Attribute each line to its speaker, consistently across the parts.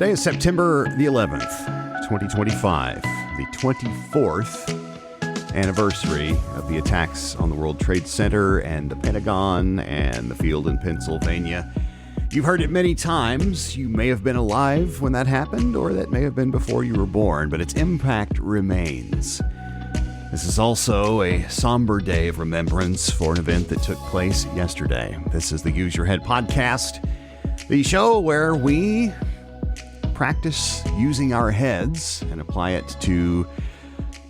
Speaker 1: Today is September the 11th, 2025, the 24th anniversary of the attacks on the World Trade Center and the Pentagon and the field in Pennsylvania. You've heard it many times. You may have been alive when that happened, or that may have been before you were born, but its impact remains. This is also a somber day of remembrance for an event that took place yesterday. This is the Use Your Head podcast, the show where we practice using our heads and apply it to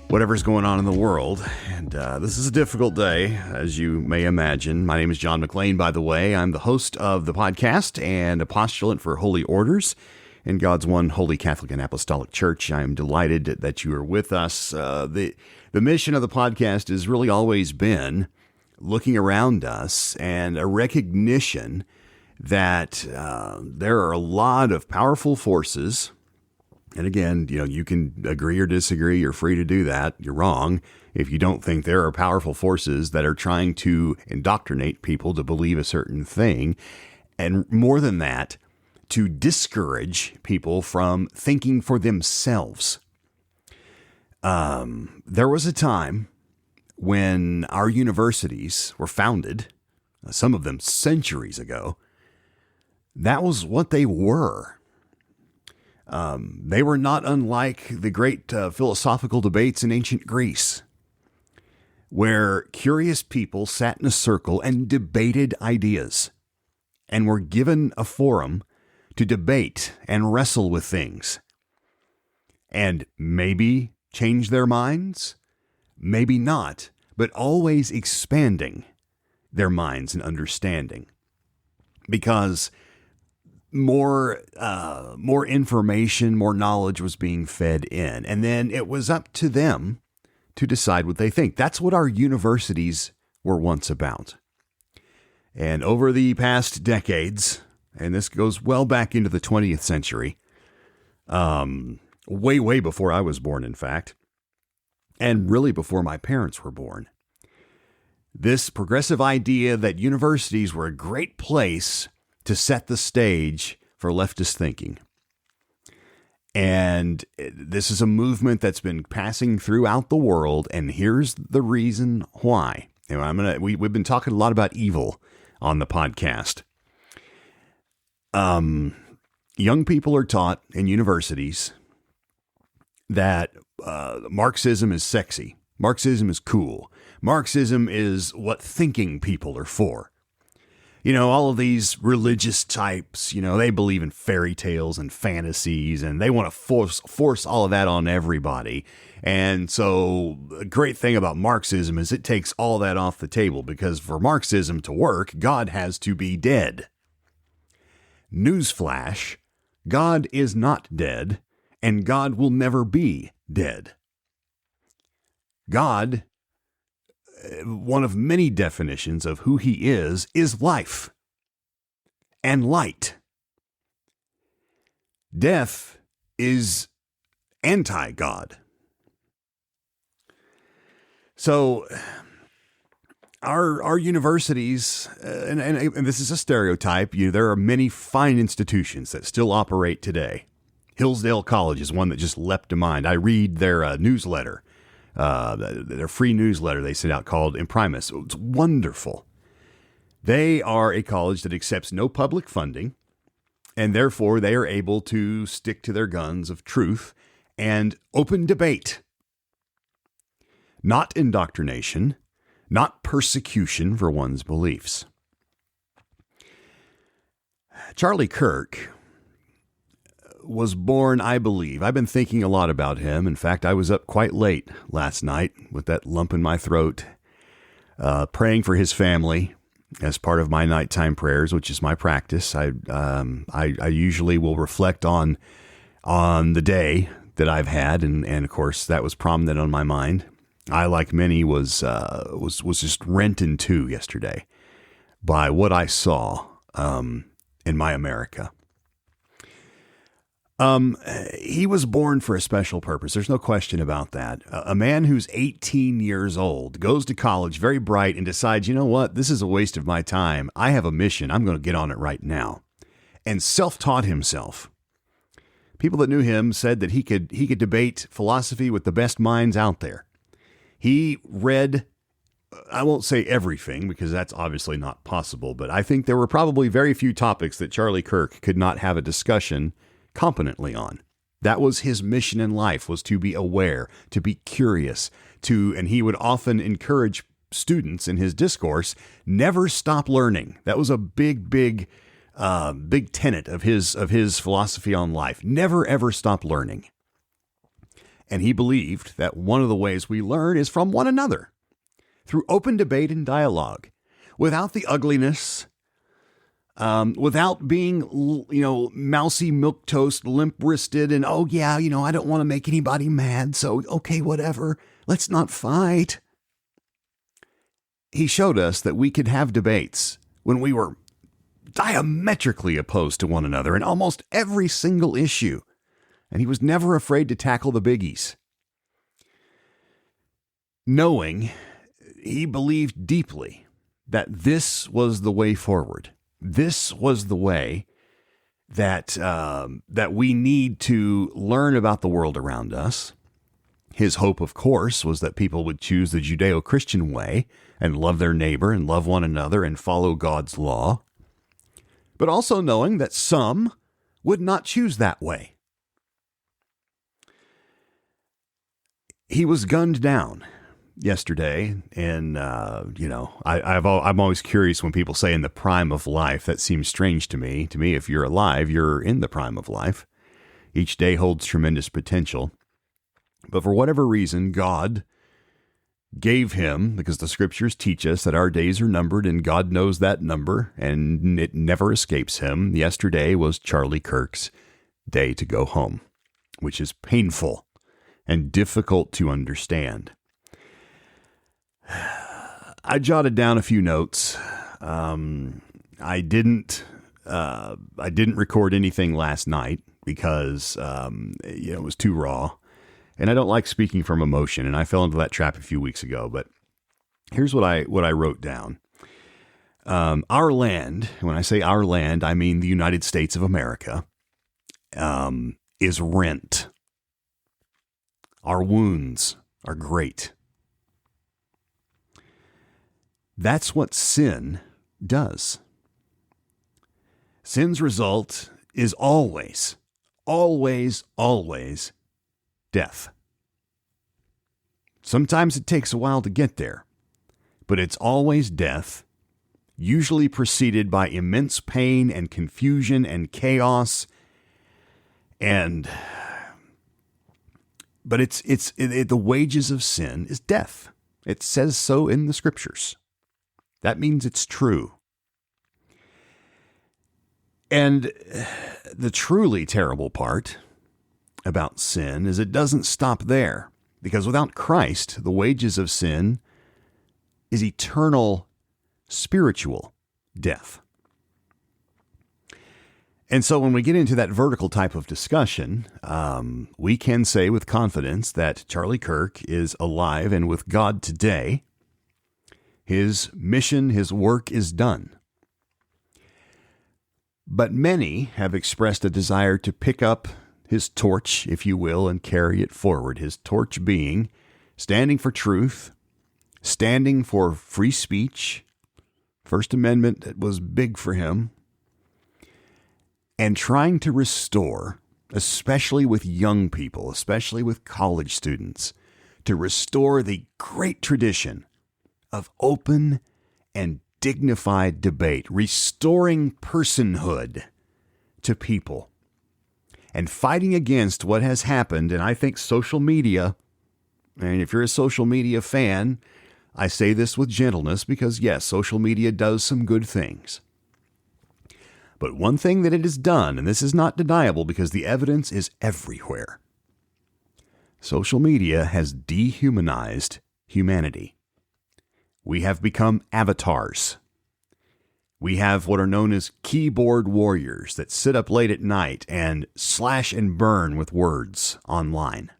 Speaker 1: whatever's going on in the world. And this is a difficult day, as you may imagine. My name is John McLean, by the way. I'm the host of the podcast and a postulant for holy orders in God's one holy Catholic and Apostolic Church. I am delighted that you are with us. The mission of the podcast has really always been looking around us and a recognition that there are a lot of powerful forces. And again, you can agree or disagree. You're free to do that. You're wrong if you don't think there are powerful forces that are trying to indoctrinate people to believe a certain thing. And more than that, to discourage people from thinking for themselves. There was a time when our universities were founded, some of them centuries ago. That was what they were. They were not unlike the great philosophical debates in ancient Greece, where curious people sat in a circle and debated ideas and were given a forum to debate and wrestle with things and maybe change their minds, maybe not, but always expanding their minds and understanding, because more information, more knowledge was being fed in. And then it was up to them to decide what they think. That's what our universities were once about. And over the past decades, and this goes well back into the 20th century, way before I was born, in fact, and really before my parents were born, this progressive idea that universities were a great place to set the stage for leftist thinking. And this is a movement that's been passing throughout the world, and here's the reason why. We've been talking a lot about evil on the podcast. Young people are taught in universities that Marxism is sexy. Marxism is cool. Marxism is what thinking people are for. All of these religious types, they believe in fairy tales and fantasies, and they want to force all of that on everybody. And so the great thing about Marxism is it takes all that off the table, because for Marxism to work, God has to be dead. Newsflash, God is not dead, and God will never be dead. God, one of many definitions of who he is life and light. Death is anti-God. So our universities, and this is a stereotype, there are many fine institutions that still operate today. Hillsdale College is one that just leapt to mind. I read their newsletter. Their free newsletter they sent out called Imprimis. It's wonderful. They are a college that accepts no public funding, and therefore they are able to stick to their guns of truth and open debate. Not indoctrination, not persecution for one's beliefs. Charlie Kirk was born, I believe. I've been thinking a lot about him. In fact, I was up quite late last night with that lump in my throat, praying for his family as part of my nighttime prayers, which is my practice. I usually will reflect on the day that I've had, and of course that was prominent on my mind. I, like many, was just rent in two yesterday by what I saw in my America. He was born for a special purpose. There's no question about that. A man who's 18 years old goes to college, very bright, and decides, you know what? This is a waste of my time. I have a mission. I'm going to get on it right now. And self-taught himself People that knew him said that he could debate philosophy with the best minds out there. He read, I won't say everything because that's obviously not possible, but I think there were probably very few topics that Charlie Kirk could not have a discussion competently on. That was his mission in life, was to be aware, to be curious, and he would often encourage students in his discourse, never stop learning. That was a big tenet of his philosophy on life. Never, ever stop learning. And he believed that one of the ways we learn is from one another, through open debate and dialogue, without the ugliness, without being, mousy, milquetoast, limp-wristed, and, I don't want to make anybody mad, so, okay, whatever, let's not fight. He showed us that we could have debates when we were diametrically opposed to one another in almost every single issue, and he was never afraid to tackle the biggies. Knowing he believed deeply that this was the way forward. This was the way that we need to learn about the world around us. His hope, of course, was that people would choose the Judeo-Christian way and love their neighbor and love one another and follow God's law. But also knowing that some would not choose that way. He was gunned down yesterday, and I'm always curious when people say in the prime of life. That seems strange to me. To me, if you're alive, you're in the prime of life. Each day holds tremendous potential. But for whatever reason, God gave him, because the scriptures teach us that our days are numbered and God knows that number and it never escapes him. Yesterday was Charlie Kirk's day to go home, which is painful and difficult to understand. I jotted down a few notes. I didn't record anything last night because it was too raw. And I don't like speaking from emotion, and I fell into that trap a few weeks ago. But here's what I wrote down. Our land, when I say our land, I mean the United States of America, is rent. Our wounds are great. That's what sin does. Sin's result is always, always, always death. Sometimes it takes a while to get there, but it's always death, usually preceded by immense pain and confusion and chaos. But the wages of sin is death. It says so in the scriptures. That means it's true. And the truly terrible part about sin is it doesn't stop there, because without Christ, the wages of sin is eternal spiritual death. And so when we get into that vertical type of discussion, we can say with confidence that Charlie Kirk is alive and with God today. His mission, his work is done. But many have expressed a desire to pick up his torch, if you will, and carry it forward. His torch being standing for truth, standing for free speech. First Amendment, that was big for him. And trying to restore, especially with young people, especially with college students, to restore the great tradition of open and dignified debate, restoring personhood to people, and fighting against what has happened. And I think social media, and if you're a social media fan, I say this with gentleness because, yes, social media does some good things. But one thing that it has done, and this is not deniable because the evidence is everywhere, social media has dehumanized humanity. We have become avatars. We have what are known as keyboard warriors that sit up late at night and slash and burn with words online.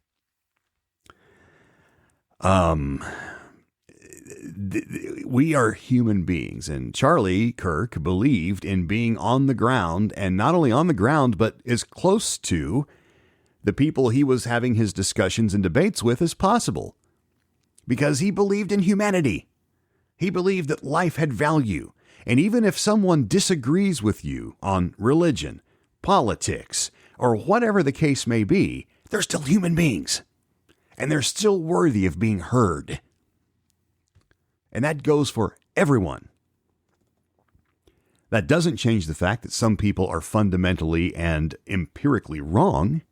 Speaker 1: We are human beings, and Charlie Kirk believed in being on the ground, and not only on the ground, but as close to the people he was having his discussions and debates with as possible, because he believed in humanity. He believed that life had value. And even if someone disagrees with you on religion, politics, or whatever the case may be, they're still human beings. And they're still worthy of being heard. And that goes for everyone. That doesn't change the fact that some people are fundamentally and empirically wrong.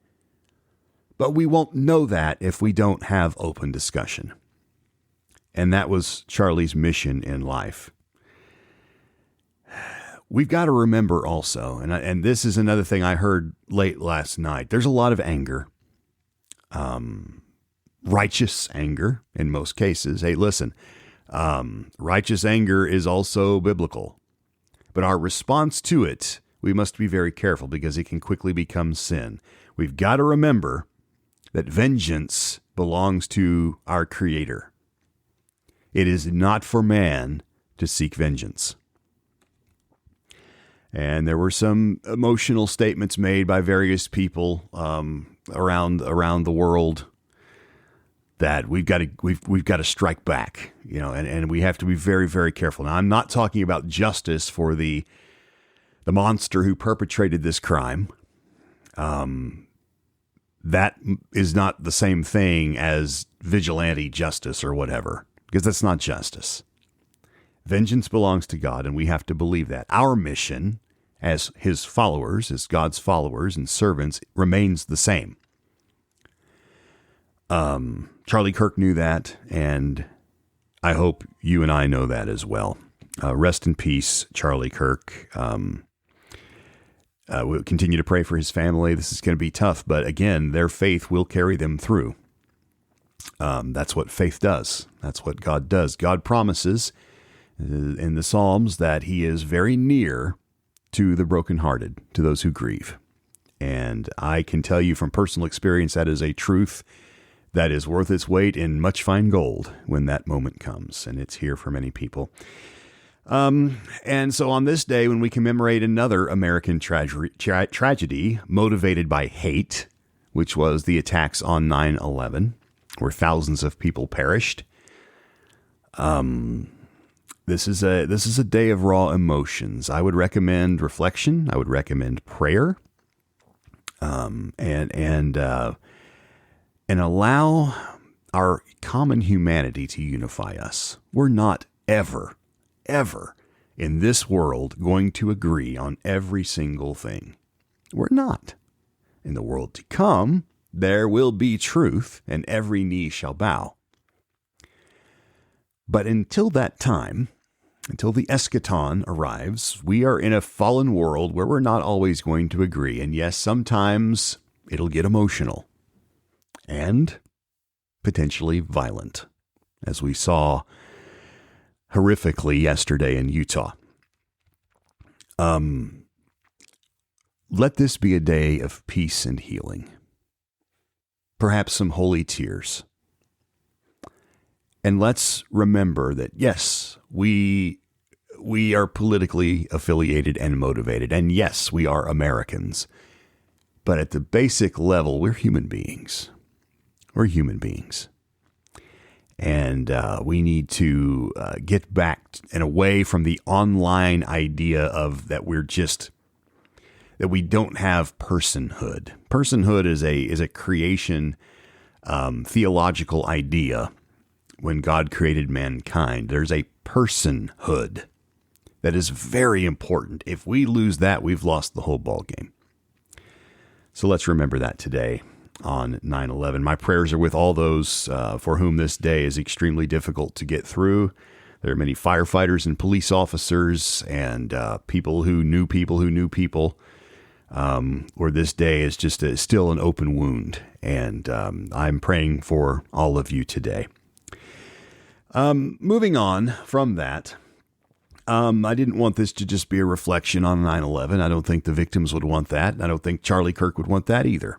Speaker 1: But we won't know that if we don't have open discussion. And that was Charlie's mission in life. We've got to remember also, and this is another thing I heard late last night, there's a lot of anger, righteous anger in most cases. Hey, listen, righteous anger is also biblical, but our response to it, we must be very careful because it can quickly become sin. We've got to remember that vengeance belongs to our Creator. It is not for man to seek vengeance. And there were some emotional statements made by various people around the world that we've got to strike back, and we have to be very, very careful. Now, I'm not talking about justice for the monster who perpetrated this crime. That is not the same thing as vigilante justice or whatever, because that's not justice. Vengeance belongs to God, and we have to believe that. Our mission as his followers, as God's followers and servants, remains the same. Charlie Kirk knew that, and I hope you and I know that as well. Rest in peace, Charlie Kirk. We'll continue to pray for his family. This is going to be tough, but again, their faith will carry them through. That's what faith does. That's what God does. God promises in the Psalms that he is very near to the brokenhearted, to those who grieve. And I can tell you from personal experience that is a truth that is worth its weight in much fine gold when that moment comes, and it's here for many people. And so on this day, when we commemorate another American tragedy motivated by hate, which was the attacks on 9/11, where thousands of people perished, this is a day of raw emotions. I would recommend reflection. I would recommend prayer, and allow our common humanity to unify us. We're not ever in this world going to agree on every single thing. We're not. In the world to come, there will be truth, and every knee shall bow. But until that time, until the eschaton arrives, we are in a fallen world where we're not always going to agree. And yes, sometimes it'll get emotional and potentially violent, as we saw horrifically yesterday in Utah. Let this be a day of peace and healing. Perhaps some holy tears. And let's remember that, yes, we are politically affiliated and motivated. And yes, we are Americans. But at the basic level, we're human beings. We're human beings. And we need to get back and away from the online idea of that that we don't have personhood. Personhood is a creation theological idea. When God created mankind, there's a personhood that is very important. If we lose that, we've lost the whole ball game. So let's remember that today on 9/11. My prayers are with all those for whom this day is extremely difficult to get through. There are many firefighters and police officers and people who knew people, where this day is just still an open wound. And I'm praying for all of you today. Moving on from that, I didn't want this to just be a reflection on 9/11. I don't think the victims would want that. I don't think Charlie Kirk would want that either.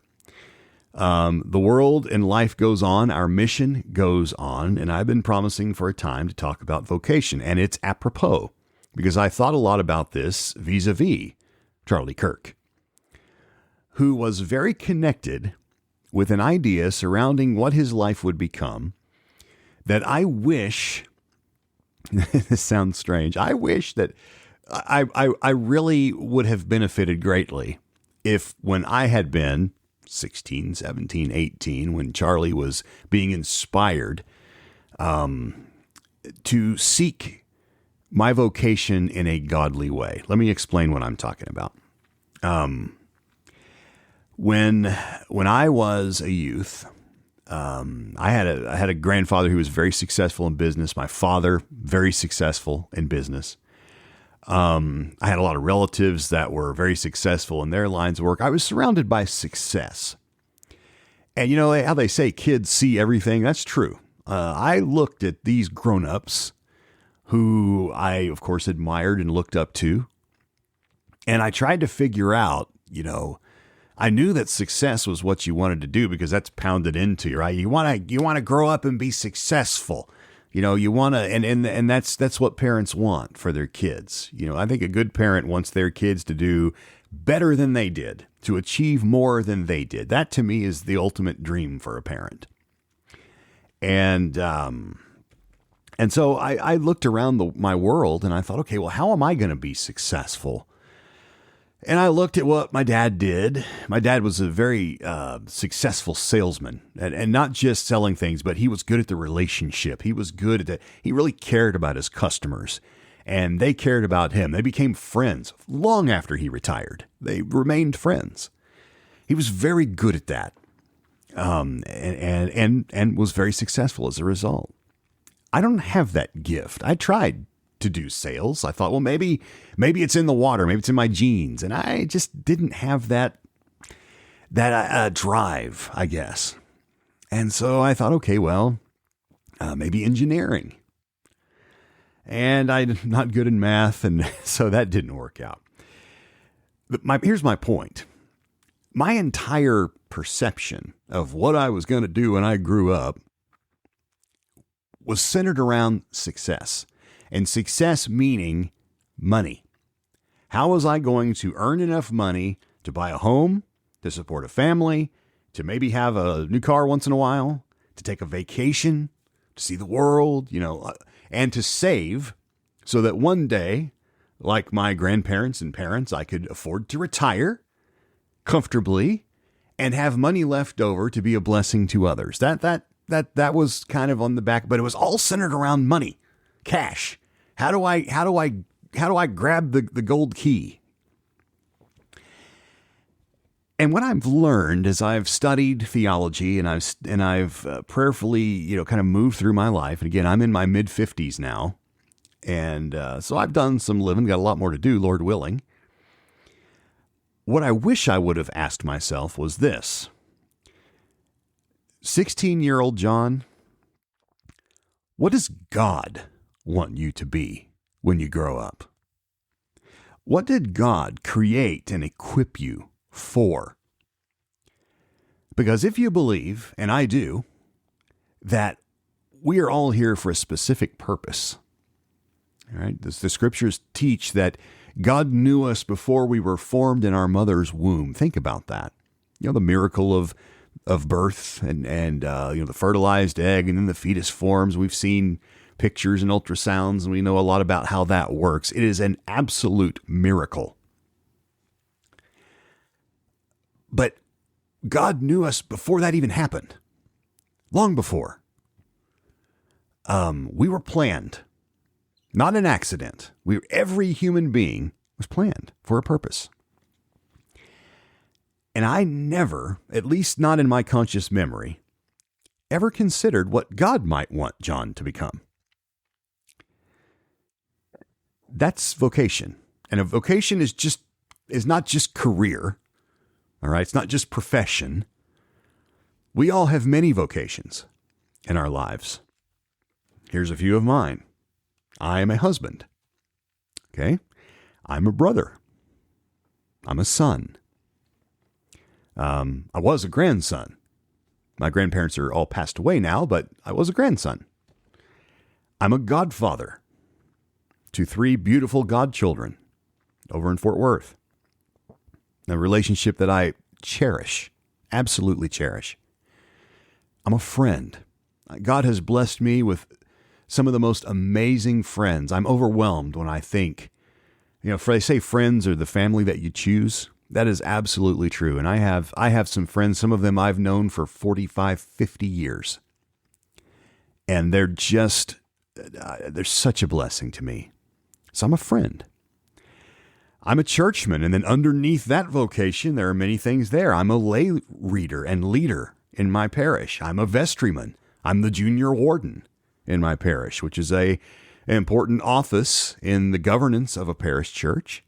Speaker 1: The world and life goes on. Our mission goes on. And I've been promising for a time to talk about vocation. And it's apropos because I thought a lot about this vis-a-vis Charlie Kirk, who was very connected with an idea surrounding what his life would become that I wish, this sounds strange, I wish that I really would have benefited greatly if when I had been 16, 17, 18, when Charlie was being inspired to seek my vocation in a godly way. Let me explain what I'm talking about. When I was a youth, I had a grandfather who was very successful in business. My father, very successful in business. I had a lot of relatives that were very successful in their lines of work. I was surrounded by success. And you know how they say kids see everything? That's true. I looked at these grown-ups who I, of course, admired and looked up to. And I tried to figure out, I knew that success was what you wanted to do because that's pounded into you, right? You want to grow up and be successful. You want to, and that's what parents want for their kids. I think a good parent wants their kids to do better than they did, to achieve more than they did. That to me is the ultimate dream for a parent. And so I looked around my world and I thought, okay, well, how am I going to be successful? And I looked at what my dad did. My dad was a very successful salesman, and not just selling things, but he was good at the relationship. He was good at he really cared about his customers, and they cared about him. They became friends long after he retired. They remained friends. He was very good at that, and was very successful as a result. I don't have that gift. I tried to do sales. I thought, well, maybe it's in the water. Maybe it's in my genes. And I just didn't have that drive, I guess. And so I thought, okay, well, maybe engineering. And I'm not good in math. And so that didn't work out. But here's my point. My entire perception of what I was going to do when I grew up was centered around success. And success meaning money. How was I going to earn enough money to buy a home, to support a family, to maybe have a new car once in a while, to take a vacation, to see the world, and to save so that one day, like my grandparents and parents, I could afford to retire comfortably and have money left over to be a blessing to others. That was kind of on the back, but it was all centered around money. Cash. How do I grab the gold key? And what I've learned as I've studied theology and I've prayerfully, kind of moved through my life. And again, I'm in my mid-50s now. And so I've done some living, got a lot more to do, Lord willing. What I wish I would have asked myself was this. 16-year-old John, what does God want you to be when you grow up? What did God create and equip you for? Because if you believe, and I do, that we are all here for a specific purpose, all right? The scriptures teach that God knew us before we were formed in our mother's womb. Think about that. The miracle of birth and the fertilized egg and then the fetus forms. We've seen pictures and ultrasounds, and we know a lot about how that works. It is an absolute miracle. But God knew us before that even happened. Long before. We were planned. Not an accident. Every human being was planned for a purpose. And I never, at least not in my conscious memory, ever considered what God might want John to become. That's vocation. And a vocation is not just career. All right. It's not just profession. We all have many vocations in our lives. Here's a few of mine. I am a husband. Okay. I'm a brother. I'm a son. I was a grandson. My grandparents are all passed away now, but I was a grandson. I'm a godfather to 3 beautiful godchildren over in Fort Worth. A relationship that I cherish, absolutely cherish. I'm a friend. God has blessed me with some of the most amazing friends. I'm overwhelmed when I think, they say friends are the family that you choose. That is absolutely true. And I have some friends, some of them I've known for 45, 50 years. And they're such a blessing to me. So I'm a friend. I'm a churchman. And then underneath that vocation, there are many things there. I'm a lay reader and leader in my parish. I'm a vestryman. I'm the junior warden in my parish, which is an important office in the governance of a parish church.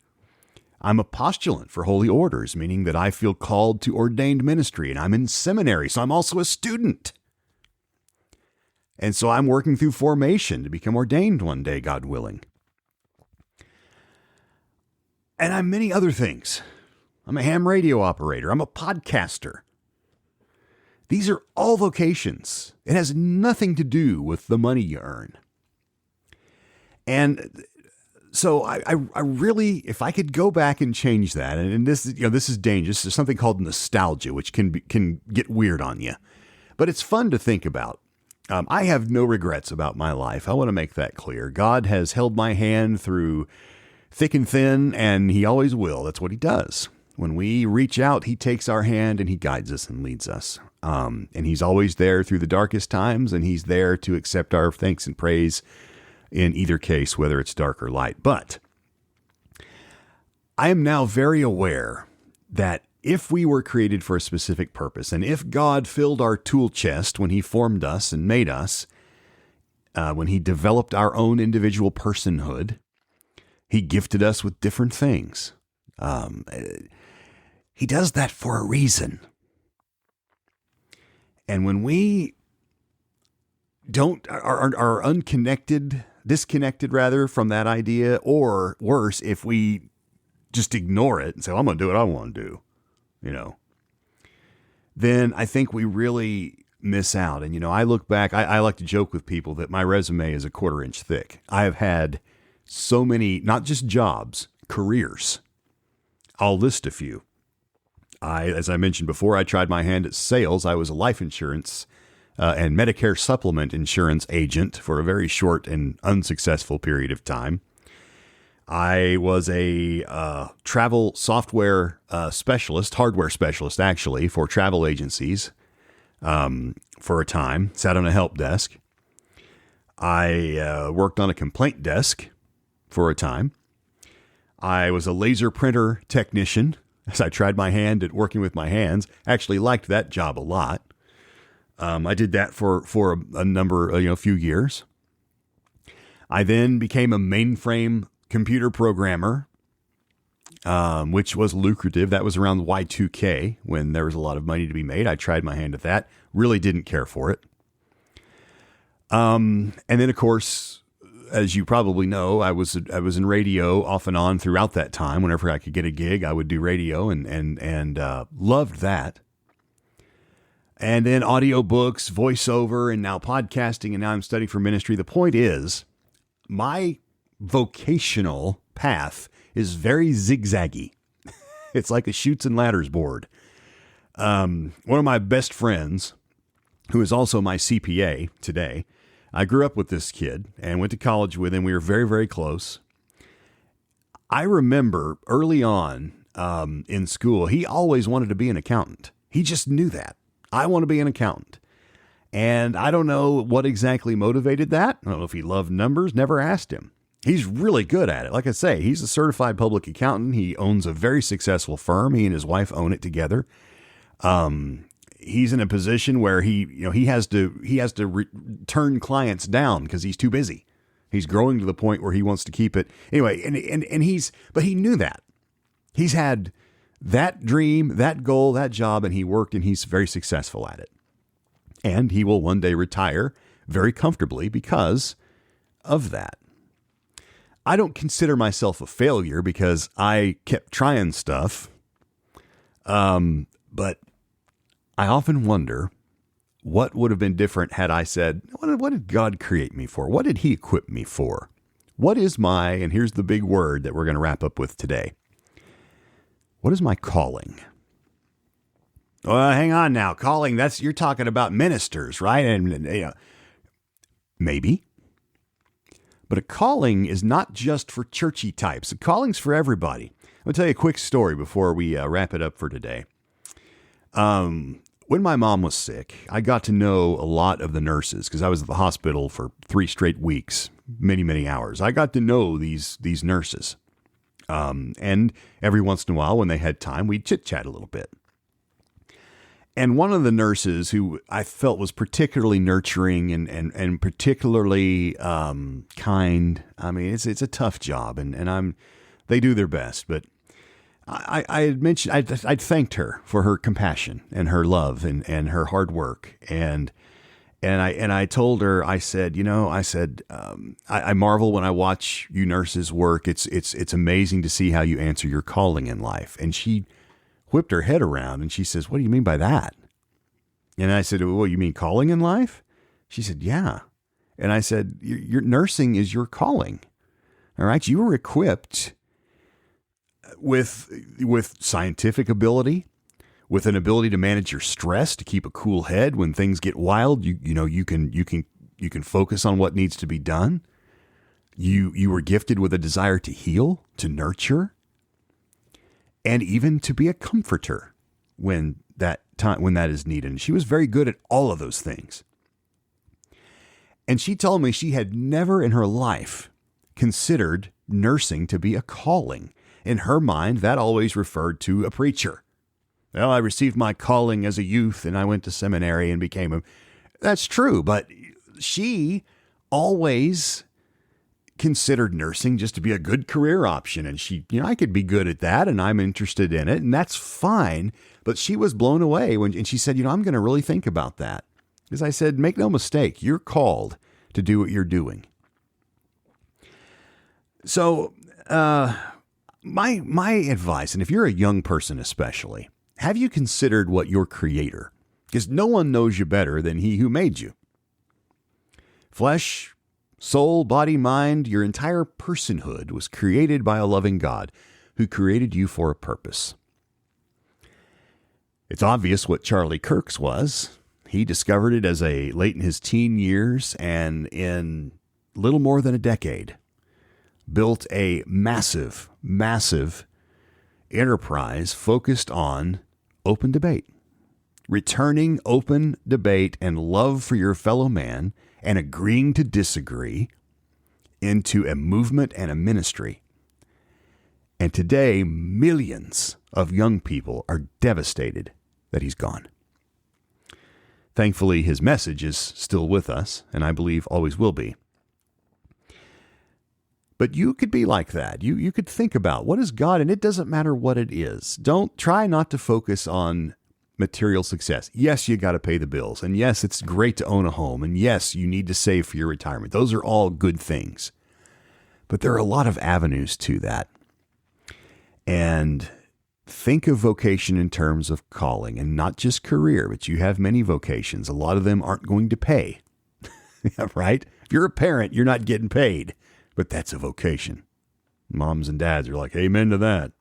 Speaker 1: I'm a postulant for holy orders, meaning that I feel called to ordained ministry, and I'm in seminary, so I'm also a student. And so I'm working through formation to become ordained one day, God willing. And I'm many other things. I'm a ham radio operator. I'm a podcaster. These are all vocations. It has nothing to do with the money you earn. And so I really, if I could go back and change that, and this is dangerous. There's something called nostalgia, which can get weird on you, but it's fun to think about. I have no regrets about my life. I want to make that clear. God has held my hand through thick and thin, and he always will. That's what he does. When we reach out, he takes our hand and he guides us and leads us. And he's always there through the darkest times, and he's there to accept our thanks and praise in either case, whether it's dark or light. But I am now very aware that if we were created for a specific purpose, and if God filled our tool chest when he formed us and made us, when he developed our own individual personhood, he gifted us with different things. He does that for a reason. And when we are disconnected rather from that idea, or worse, if we just ignore it and say, well, I'm going to do what I want to do, then I think we really miss out. And, I look back, I like to joke with people that my resume is a 1/4 inch thick. I have had so many, not just jobs, careers. I'll list a few. As I mentioned before, I tried my hand at sales. I was a life insurance and Medicare supplement insurance agent for a very short and unsuccessful period of time. I was a travel software specialist, hardware specialist, actually, for travel agencies for a time, sat on a help desk. I worked on a complaint desk for a time. I was a laser printer technician, as I tried my hand at working with my hands. Actually liked that job a lot. I did that for a number, a few years. I then became a mainframe computer programmer, which was lucrative. That was around Y2K when there was a lot of money to be made. I tried my hand at that. Really didn't care for it. And then, of course, as you probably know, I was in radio off and on throughout that time. Whenever I could get a gig, I would do radio and loved that. And then audiobooks, voiceover, and now podcasting, and now I'm studying for ministry. The point is, my vocational path is very zigzaggy. It's like a chutes and ladders board. One of my best friends, who is also my CPA today, I grew up with this kid and went to college with him. We were very, very close. I remember early on in school, he always wanted to be an accountant. He just knew that. I want to be an accountant. And I don't know what exactly motivated that. I don't know if he loved numbers, never asked him. He's really good at it. Like I say, he's a certified public accountant. He owns a very successful firm. He and his wife own it together. He's in a position where he has to turn clients down because he's too busy. He's growing to the point where he wants to keep it anyway. But he knew that he's had that dream, that goal, that job, and he worked, and he's very successful at it. And he will one day retire very comfortably because of that. I don't consider myself a failure because I kept trying stuff. But I often wonder what would have been different had I said, what did God create me for? What did he equip me for? What is and here's the big word that we're going to wrap up with today. What is my calling? Well, hang on now. Calling, you're talking about ministers, right? And maybe. But a calling is not just for churchy types. A calling's for everybody. I'll tell you a quick story before we wrap it up for today. When my mom was sick, I got to know a lot of the nurses because I was at the hospital for 3 straight weeks, many, many hours. I got to know these nurses. And every once in a while, when they had time, we'd chit-chat a little bit. And one of the nurses who I felt was particularly nurturing and particularly kind. I mean, it's a tough job, and they do their best. But I had mentioned I'd thanked her for her compassion and her love and her hard work. And I told her, I said, I marvel when I watch you nurses work. It's amazing to see how you answer your calling in life. And she whipped her head around and she says, "What do you mean by that?" And I said, "Well, you mean calling in life?" She said, "Yeah." And I said, your nursing is your calling. All right. You were equipped with scientific ability, with an ability to manage your stress, to keep a cool head when things get wild. You can focus on what needs to be done. You were gifted with a desire to heal, to nurture, and even to be a comforter when that is needed. And she was very good at all of those things. And she told me she had never in her life considered nursing to be a calling. In her mind, that always referred to a preacher. Well, I received my calling as a youth and I went to seminary and became a... That's true, but she always considered nursing just to be a good career option. And I could be good at that and I'm interested in it and that's fine. But she was blown away and she said, I'm going to really think about that. Because I said, make no mistake, you're called to do what you're doing. So, my advice, and if you're a young person especially, have you considered what your creator, because no one knows you better than he who made you. Flesh, soul, body, mind, your entire personhood was created by a loving God who created you for a purpose. It's obvious what Charlie Kirk's was. He discovered it late in his teen years, and in little more than a decade, built a massive, massive enterprise focused on open debate, returning open debate and love for your fellow man and agreeing to disagree into a movement and a ministry. And today, millions of young people are devastated that he's gone. Thankfully, his message is still with us, and I believe always will be. But you could be like that. You could think about what is God, and it doesn't matter what it is. Don't try not to focus on material success. Yes, you got to pay the bills. And yes, it's great to own a home. And yes, you need to save for your retirement. Those are all good things. But there are a lot of avenues to that. And think of vocation in terms of calling and not just career, but you have many vocations. A lot of them aren't going to pay, right? If you're a parent, you're not getting paid, but that's a vocation. Moms and dads are like, amen to that.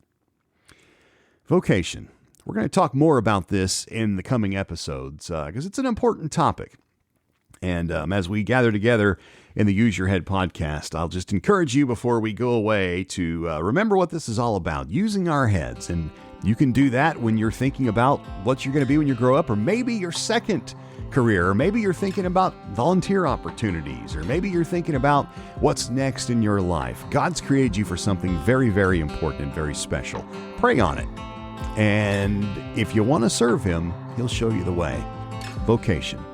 Speaker 1: Vocation. We're going to talk more about this in the coming episodes because it's an important topic. And as we gather together in the Use Your Head podcast, I'll just encourage you before we go away to remember what this is all about, using our heads. And you can do that when you're thinking about what you're going to be when you grow up, or maybe your second career, or maybe you're thinking about volunteer opportunities, or maybe you're thinking about what's next in your life. God's created you for something very, very important and very special. Pray on it. And if you want to serve him, he'll show you the way. Vocation.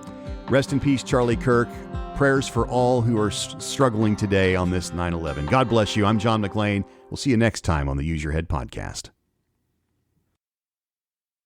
Speaker 1: Rest in peace, Charlie Kirk. Prayers for all who are struggling today on this 9/11. God bless you. I'm John McLean. We'll see you next time on the Use Your Head podcast.